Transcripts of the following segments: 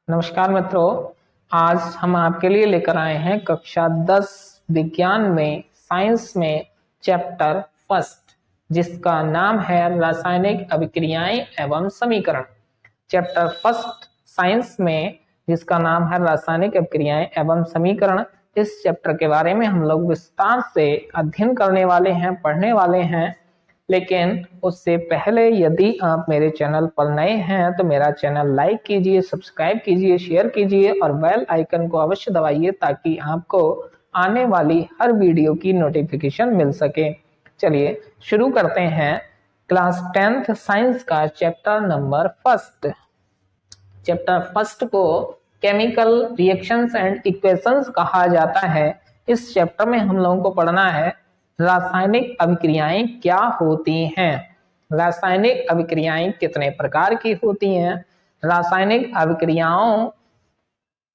नमस्कार मित्रों। आज हम आपके लिए लेकर आए हैं कक्षा 10 विज्ञान में साइंस में चैप्टर फर्स्ट, जिसका नाम है रासायनिक अभिक्रियाएं एवं समीकरण। चैप्टर फर्स्ट साइंस में जिसका नाम है रासायनिक अभिक्रियाएं एवं समीकरण, इस चैप्टर के बारे में हम लोग विस्तार से अध्ययन करने वाले हैं, पढ़ने वाले हैं। लेकिन उससे पहले यदि आप मेरे चैनल पर नए हैं तो मेरा चैनल लाइक कीजिए, सब्सक्राइब कीजिए, शेयर कीजिए और बेल आइकन को अवश्य दबाइए ताकि आपको आने वाली हर वीडियो की नोटिफिकेशन मिल सके। चलिए शुरू करते हैं क्लास 10th साइंस का chapter number first. Chapter first को केमिकल रिएक्शंस एंड इक्वेशंस कहा जाता है। इस चैप्टर में हम लोगों को पढ़ना है रासायनिक अभिक्रियाएं क्या होती हैं, रासायनिक अभिक्रियाएं कितने प्रकार की होती हैं, रासायनिक अभिक्रियाओं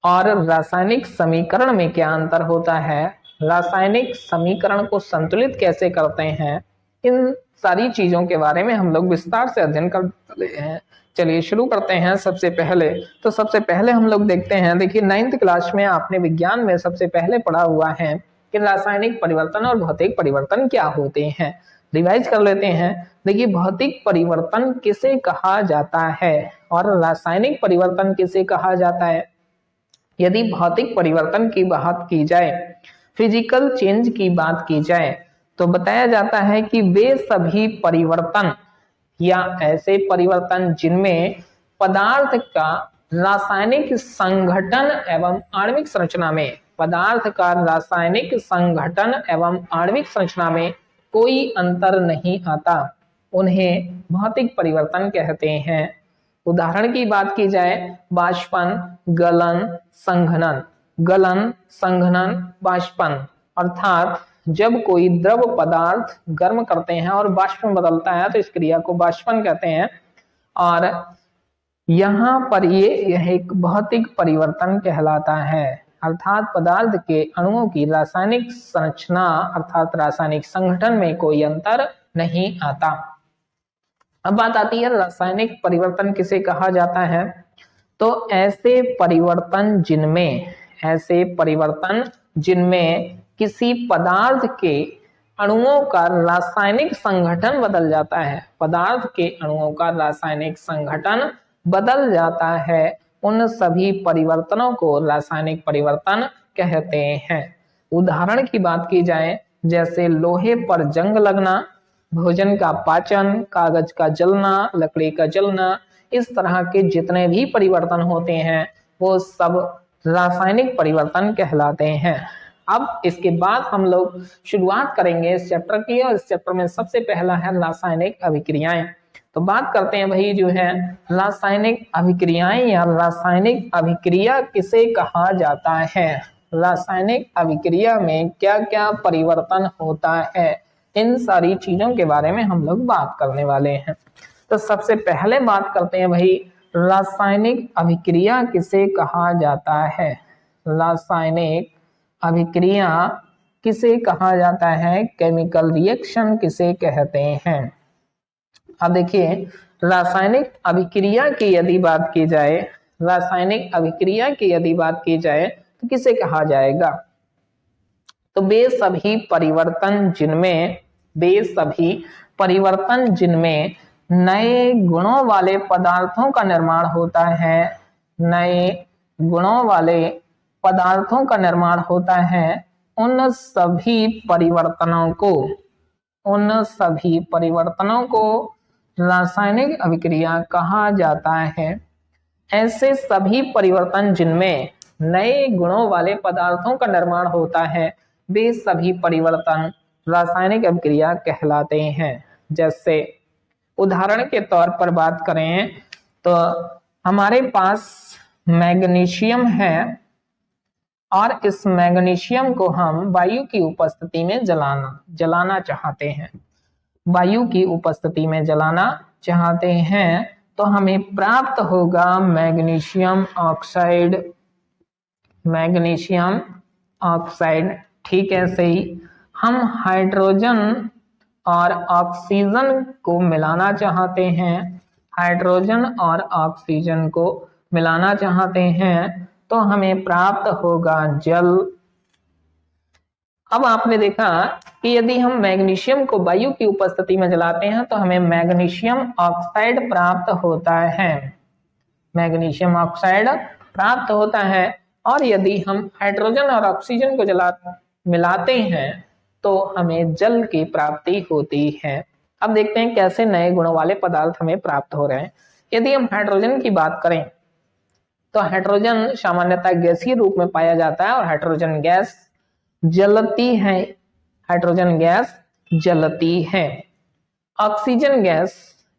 और रासायनिक समीकरण में क्या अंतर होता है, रासायनिक समीकरण को संतुलित कैसे करते हैं, इन सारी चीजों के बारे में हम लोग विस्तार से अध्ययन कर रहे हैं। चलिए शुरू करते हैं। सबसे पहले हम लोग देखते हैं, देखिए 9th क्लास में आपने विज्ञान में सबसे पहले पढ़ा हुआ है कि रासायनिक परिवर्तन और भौतिक परिवर्तन क्या होते हैं। रिवाइज कर लेते हैं। देखिए भौतिक परिवर्तन किसे कहा जाता है और रासायनिक परिवर्तन किसे कहा जाता है। यदि भौतिक परिवर्तन की बात की जाए, फिजिकल चेंज की बात की जाए, तो बताया जाता है कि वे सभी परिवर्तन या ऐसे परिवर्तन जिनमें पदार्थ का रासायनिक संघटन एवं आणविक संरचना में कोई अंतर नहीं आता, उन्हें भौतिक परिवर्तन कहते हैं। उदाहरण की बात की जाए, बाष्पन, गलन, संघनन, बाष्पन, अर्थात जब कोई द्रव पदार्थ गर्म करते हैं और बाष्प में बदलता है तो इस क्रिया को बाष्पन कहते हैं। और यहाँ पर यह एक भौतिक परिवर्तन कहलाता है, अर्थात पदार्थ के अणुओं की रासायनिक संरचना अर्थात रासायनिक संगठन में कोई अंतर नहीं आता। अब बात आती है रासायनिक परिवर्तन किसे कहा जाता है। तो ऐसे परिवर्तन जिनमें किसी पदार्थ के अणुओं का रासायनिक संगठन बदल जाता है, उन सभी परिवर्तनों को रासायनिक परिवर्तन कहते हैं। उदाहरण की बात की जाए, जैसे लोहे पर जंग लगना, भोजन का पाचन, कागज का जलना, लकड़ी का जलना, इस तरह के जितने भी परिवर्तन होते हैं वो सब रासायनिक परिवर्तन कहलाते हैं। अब इसके बाद हम लोग शुरुआत करेंगे इस चैप्टर की, और इस चैप्टर में सबसे पहला है रासायनिक अभिक्रियाएं। तो बात करते हैं वही जो है रासायनिक अभिक्रियाएं या रासायनिक अभिक्रिया किसे कहा जाता है, रासायनिक अभिक्रिया में क्या क्या परिवर्तन होता है, इन सारी चीजों के बारे में हम लोग बात करने वाले हैं। तो सबसे पहले बात करते हैं वही रासायनिक अभिक्रिया किसे कहा जाता है, रासायनिक अभिक्रिया किसे कहा जाता है, केमिकल रिएक्शन किसे कहते हैं। अब देखिए रासायनिक अभिक्रिया की यदि बात की जाए, तो किसे कहा जाएगा। तो वे सभी परिवर्तन जिनमें नए गुणों वाले पदार्थों का निर्माण होता है, उन सभी परिवर्तनों को रासायनिक अभिक्रिया कहा जाता है। ऐसे सभी परिवर्तन जिनमें नए गुणों वाले पदार्थों का निर्माण होता है, वे सभी परिवर्तन रासायनिक अभिक्रिया कहलाते हैं। जैसे उदाहरण के तौर पर बात करें तो हमारे पास मैग्नीशियम है और इस मैग्नीशियम को हम वायु की उपस्थिति में जलाना चाहते हैं, तो हमें प्राप्त होगा मैग्नीशियम ऑक्साइड। ठीक है, सही। हम हाइड्रोजन और ऑक्सीजन को मिलाना चाहते हैं, हाइड्रोजन और ऑक्सीजन को मिलाना चाहते हैं तो हमें प्राप्त होगा जल। अब आपने देखा कि यदि हम मैग्नीशियम को वायु की उपस्थिति में जलाते हैं तो हमें मैग्नीशियम ऑक्साइड प्राप्त होता है, मैग्नीशियम ऑक्साइड प्राप्त होता है। और यदि हम हाइड्रोजन और ऑक्सीजन को मिलाते हैं तो हमें जल की प्राप्ति होती है। अब देखते हैं कैसे नए गुणों वाले पदार्थ हमें प्राप्त हो रहे हैं। यदि हम हाइड्रोजन की बात करें तो हाइड्रोजन सामान्यतः गैसीय रूप में पाया जाता है और हाइड्रोजन गैस जलती है, हाइड्रोजन गैस जलती है। ऑक्सीजन गैस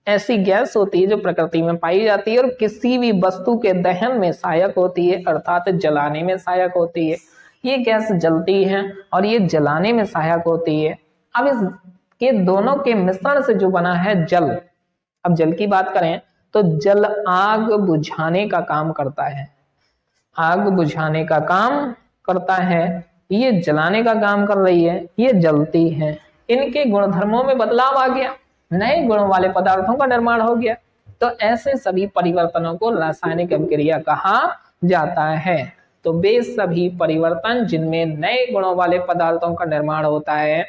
ऐसी गैस होती है जो प्रकृति में पाई जाती है और किसी भी वस्तु के दहन में सहायक होती है, अर्थात जलाने में सहायक होती है। ये गैस जलती है और ये जलाने में सहायक होती है। अब इसके दोनों के मिश्रण से जो बना है जल, अब जल की बात करें तो जल आग बुझाने का काम करता है, आग बुझाने का काम करता है। ये जलाने का काम कर रही है, ये जलती है। इनके गुणधर्मों में बदलाव आ गया, नए गुणों वाले पदार्थों का निर्माण हो गया। तो ऐसे सभी परिवर्तनों को रासायनिक अभिक्रिया कहा जाता है। तो वे सभी परिवर्तन जिनमें नए गुणों वाले पदार्थों का निर्माण होता है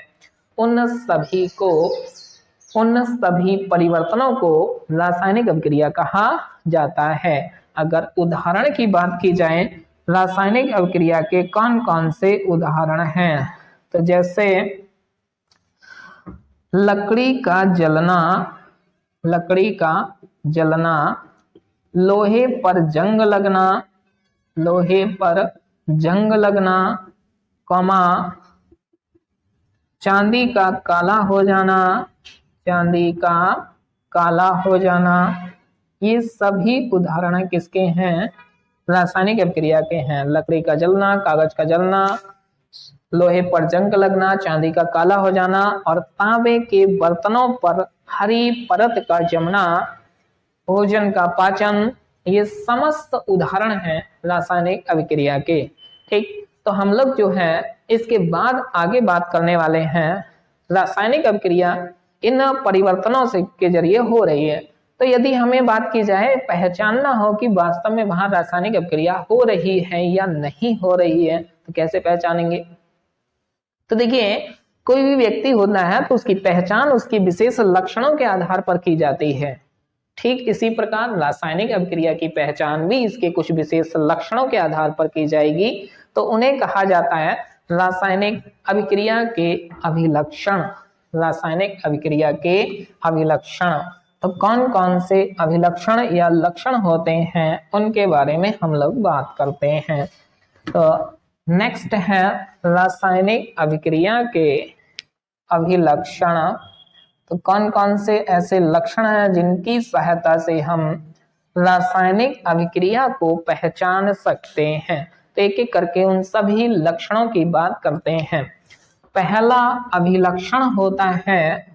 उन सभी परिवर्तनों को रासायनिक अभिक्रिया कहा जाता है। अगर उदाहरण की बात की जाए रासायनिक अभिक्रिया के कौन कौन से उदाहरण हैं, तो जैसे लकड़ी का जलना, लकड़ी का जलना, लोहे पर जंग लगना, लोहे पर जंग लगना, चांदी का काला हो जाना, चांदी का काला हो जाना। ये सभी उदाहरण किसके हैं? रासायनिक अभिक्रिया के हैं। लकड़ी का जलना, कागज का जलना, लोहे पर जंग लगना, चांदी का काला हो जाना और तांबे के बर्तनों पर हरी परत का जमना, भोजन का पाचन, ये समस्त उदाहरण हैं रासायनिक अभिक्रिया के। ठीक, तो हम लोग जो है इसके बाद आगे बात करने वाले हैं रासायनिक अभिक्रिया इन परिवर्तनों से के जरिए हो रही है। तो यदि हमें बात की जाए पहचानना हो कि वास्तव में वहां रासायनिक अभिक्रिया हो रही है या नहीं हो रही है तो कैसे पहचानेंगे? तो देखिए, कोई भी व्यक्ति होता है तो उसकी पहचान उसकी विशेष लक्षणों के आधार पर की जाती है। ठीक इसी प्रकार रासायनिक अभिक्रिया की पहचान भी इसके कुछ विशेष लक्षणों के आधार पर की जाएगी। तो उन्हें कहा जाता है रासायनिक अभिक्रिया के अभिलक्षण, रासायनिक अभिक्रिया के अभिलक्षण। तो कौन कौन से अभिलक्षण या लक्षण होते हैं उनके बारे में हम लोग बात करते हैं। तो नेक्स्ट है रासायनिक अभिक्रिया के अभिलक्षण। तो कौन कौन से ऐसे लक्षण हैं जिनकी सहायता से हम रासायनिक अभिक्रिया को पहचान सकते हैं? तो एक एक करके उन सभी लक्षणों की बात करते हैं। पहला अभिलक्षण होता है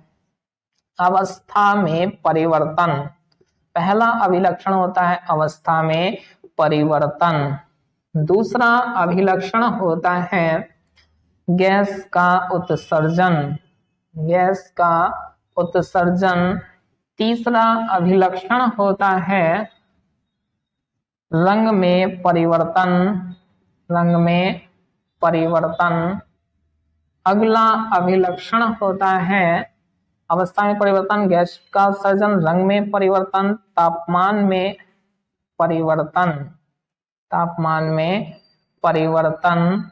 अवस्था में परिवर्तन। पहला अभिलक्षण होता है अवस्था में परिवर्तन। दूसरा अभिलक्षण होता है गैस का उत्सर्जन, गैस का उत्सर्जन। तीसरा अभिलक्षण होता है रंग में परिवर्तन, रंग में परिवर्तन। अगला अभिलक्षण होता है अवस्था में परिवर्तन, गैस का उत्सर्जन, रंग में परिवर्तन, तापमान में परिवर्तन, तापमान में परिवर्तन।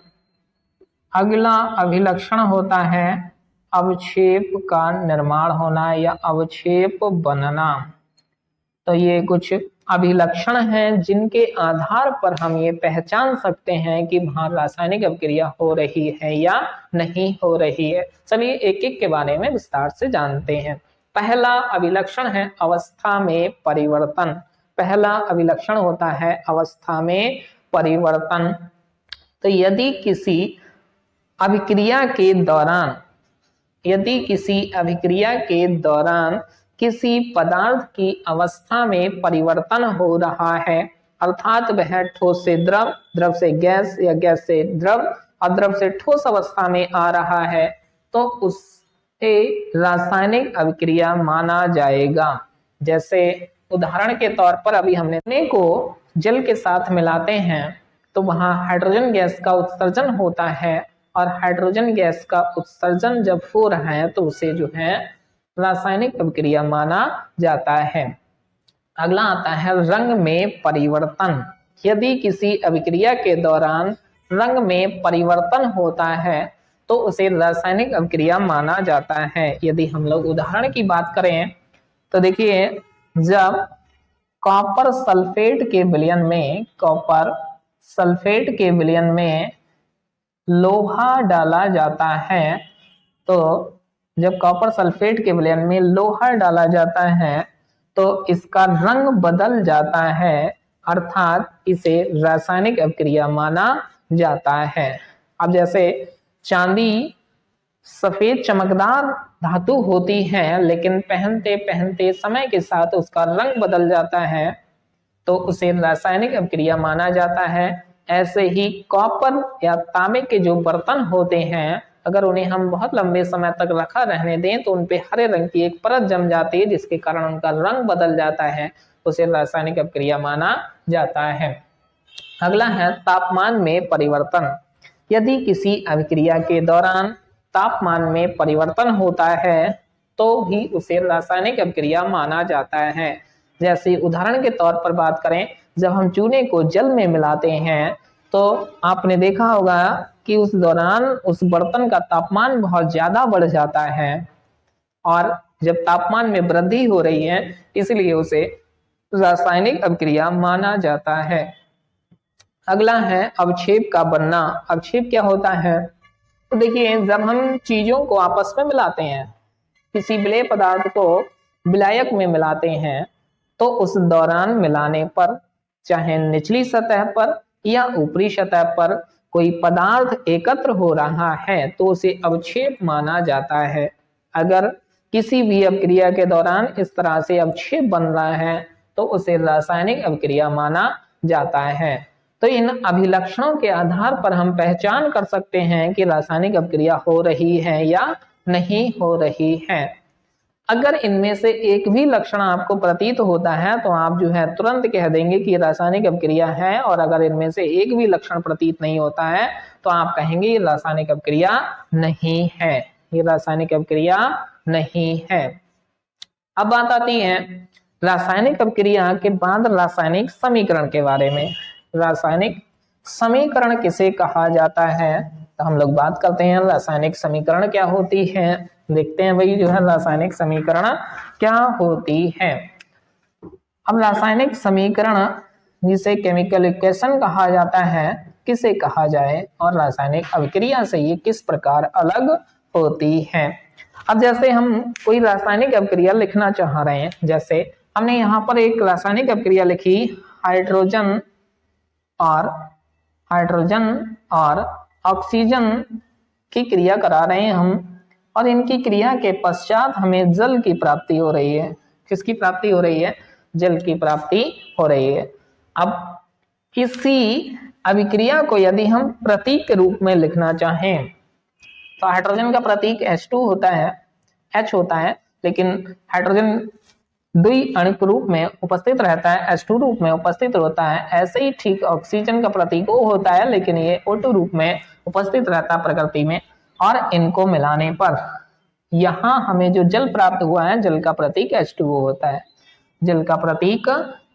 अगला अभिलक्षण होता है अवक्षेप का निर्माण होना या अवक्षेप बनना। तो ये कुछ अभिलक्षण हैं जिनके आधार पर हम ये पहचान सकते हैं कि वहां रासायनिक अभिक्रिया हो रही है या नहीं हो रही है। चलिए एक एक के बारे में विस्तार से जानते हैं। पहला अभिलक्षण है अवस्था में परिवर्तन। पहला अभिलक्षण होता है अवस्था में परिवर्तन। तो यदि किसी अभिक्रिया के दौरान, यदि किसी अभिक्रिया के दौरान किसी पदार्थ की अवस्था में परिवर्तन हो रहा है, अर्थात वह ठोस से द्रव, द्रव से गैस या गैस से द्रव और द्रव से ठोस अवस्था में आ रहा है, तो उसे रासायनिक अभिक्रिया माना जाएगा। जैसे उदाहरण के तौर पर अभी हमने को जल के साथ मिलाते हैं तो वहां हाइड्रोजन गैस का उत्सर्जन होता है, और हाइड्रोजन गैस का उत्सर्जन जब हो रहा है तो उसे जो है रासायनिक अभिक्रिया माना जाता है। अगला आता है रंग में परिवर्तन। यदि किसी अभिक्रिया के दौरान रंग में परिवर्तन होता है तो उसे रासायनिक अभिक्रिया माना जाता है। यदि हम लोग उदाहरण की बात करें तो देखिए, जब कॉपर सल्फेट के विलयन में लोहा डाला जाता है, तो जब कॉपर सल्फेट के विलयन में लोहा डाला जाता है तो इसका रंग बदल जाता है, अर्थात इसे रासायनिक अभिक्रिया माना जाता है। अब जैसे चांदी सफेद चमकदार धातु होती है, लेकिन पहनते पहनते समय के साथ उसका रंग बदल जाता है तो उसे रासायनिक अभिक्रिया माना जाता है। ऐसे ही कॉपर या तांबे के जो बर्तन होते हैं, अगर उन्हें हम बहुत लंबे समय तक रखा रहने दें तो उन पे हरे रंग की एक परत जम जाती है, जिसके कारण उनका रंग बदल जाता है, उसे रासायनिक अभिक्रिया माना जाता है। अगला है तापमान में परिवर्तन। यदि किसी अभिक्रिया के दौरान तापमान में परिवर्तन होता है तो भी उसे रासायनिक अभिक्रिया माना जाता है। जैसे उदाहरण के तौर पर बात करें, जब हम चूने को जल में मिलाते हैं तो आपने देखा होगा कि उस दौरान उस बर्तन का तापमान बहुत ज्यादा बढ़ जाता है, और जब तापमान में वृद्धि हो रही है इसलिए उसे रासायनिक अभिक्रिया माना जाता है। अगला है अवक्षेप का बनना। अवक्षेप क्या होता है? तो देखिए, जब हम चीजों को आपस में मिलाते हैं, किसी विलेय पदार्थ को विलायक में मिलाते हैं, तो उस दौरान मिलाने पर चाहे निचली सतह पर या ऊपरी सतह पर कोई पदार्थ एकत्र हो रहा है तो उसे अवक्षेप माना जाता है। अगर किसी भी अभिक्रिया के दौरान इस तरह से अवक्षेप बन रहा है तो उसे रासायनिक अभिक्रिया माना जाता है। तो इन अभिलक्षणों के आधार पर हम पहचान कर सकते हैं कि रासायनिक अभिक्रिया हो रही है या नहीं हो रही है। अगर इनमें से एक भी लक्षण आपको प्रतीत होता है तो आप जो है तुरंत कह देंगे कि रासायनिक अभिक्रिया है, और अगर इनमें से एक भी लक्षण प्रतीत नहीं होता है तो आप कहेंगे ये रासायनिक अभिक्रिया नहीं है, ये रासायनिक अभिक्रिया नहीं है। अब बात आती है रासायनिक अभिक्रिया के बाद रासायनिक समीकरण के बारे में। रासायनिक समीकरण किसे कहा जाता है, तो हम लोग बात करते हैं रासायनिक समीकरण क्या होती है। देखते हैं भाई जो है रासायनिक समीकरण क्या होती है। अब रासायनिक समीकरण, जिसे केमिकल इक्वेशन कहा जाता है, किसे कहा जाए और रासायनिक अभिक्रिया से ये किस प्रकार अलग होती है। अब जैसे हम कोई रासायनिक अभिक्रिया लिखना चाह रहे हैं, जैसे हमने यहाँ पर एक रासायनिक अभिक्रिया लिखी, हाइड्रोजन और ऑक्सीजन की क्रिया करा रहे हैं हम, और इनकी क्रिया के पश्चात हमें जल की प्राप्ति हो रही है। किसकी प्राप्ति हो रही है? जल की प्राप्ति हो रही है। अब इसी अभिक्रिया को यदि हम प्रतीक के रूप में लिखना चाहें तो हाइड्रोजन का प्रतीक H2 होता है, H होता है, लेकिन हाइड्रोजन द्विअणुक रूप में उपस्थित रहता है, H2 रूप में उपस्थित होता है। ऐसे ही ठीक ऑक्सीजन का प्रतीक O होता है, लेकिन ये O2 रूप में उपस्थित रहता है प्रकृति में, और इनको मिलाने पर यहाँ हमें जो जल प्राप्त हुआ है, जल का प्रतीक H2O होता है, जल का प्रतीक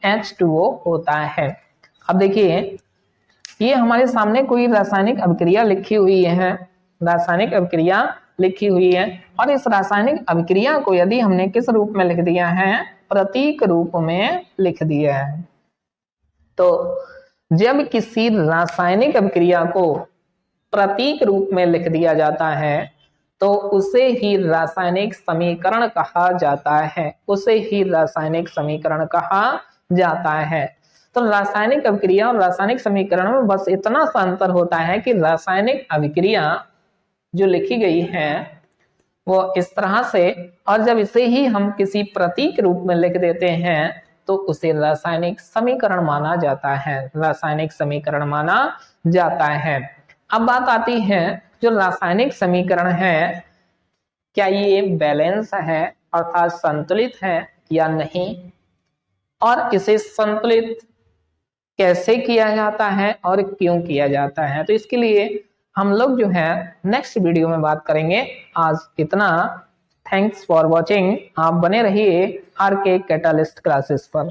H2O होता है। अब देखिए, ये हमारे सामने कोई रासायनिक अभिक्रिया लिखी हुई है, रासायनिक अभिक्रिया लिखी हुई है, और इस रासायनिक अभिक्रिया को यदि हमने किस रूप में लिख दिया है? प्रतीक रूप में लिख दिया है। तो जब किसी रासायनिक अभिक्रिया को प्रतीक रूप में लिख दिया जाता है तो उसे ही रासायनिक समीकरण कहा जाता है, उसे ही रासायनिक समीकरण कहा जाता है। तो रासायनिक अभिक्रिया और रासायनिक समीकरण में बस इतना सा अंतर होता है कि रासायनिक अभिक्रिया जो लिखी गई है वो इस तरह से, और जब इसे ही हम किसी प्रतीक रूप में लिख देते हैं तो उसे रासायनिक समीकरण माना जाता है, रासायनिक समीकरण माना जाता है। अब बात आती है जो रासायनिक समीकरण है, क्या ये बैलेंस है, अर्थात संतुलित है या नहीं, और इसे संतुलित कैसे किया जाता है और क्यों किया जाता है। तो इसके लिए हम लोग जो है नेक्स्ट वीडियो में बात करेंगे। आज इतना, थैंक्स फॉर वॉचिंग। आप बने रहिए आर के कैटालिस्ट क्लासेस पर।